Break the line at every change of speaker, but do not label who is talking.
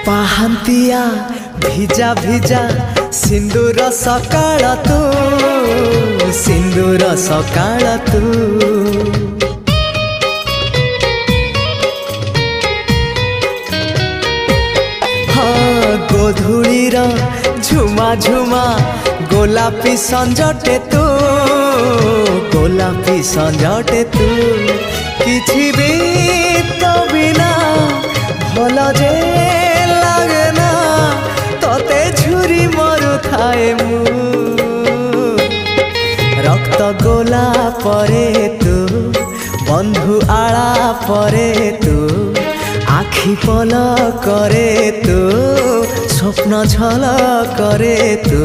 पाहांतिया भिजा भिजा सिंदूर सकाळ तू सिंदूर सकाळ तू हाँ गोधूलीर झुमा झुमा गोलापी संजटे तू गोलापी संजटे तू किछि भी तो बिना भल जे लागे ना तते झुरी मरु थाए मु रक्त गोला परे तू बंधु आला परे तू आखि पल करे तू स्वप्न झल करे तू।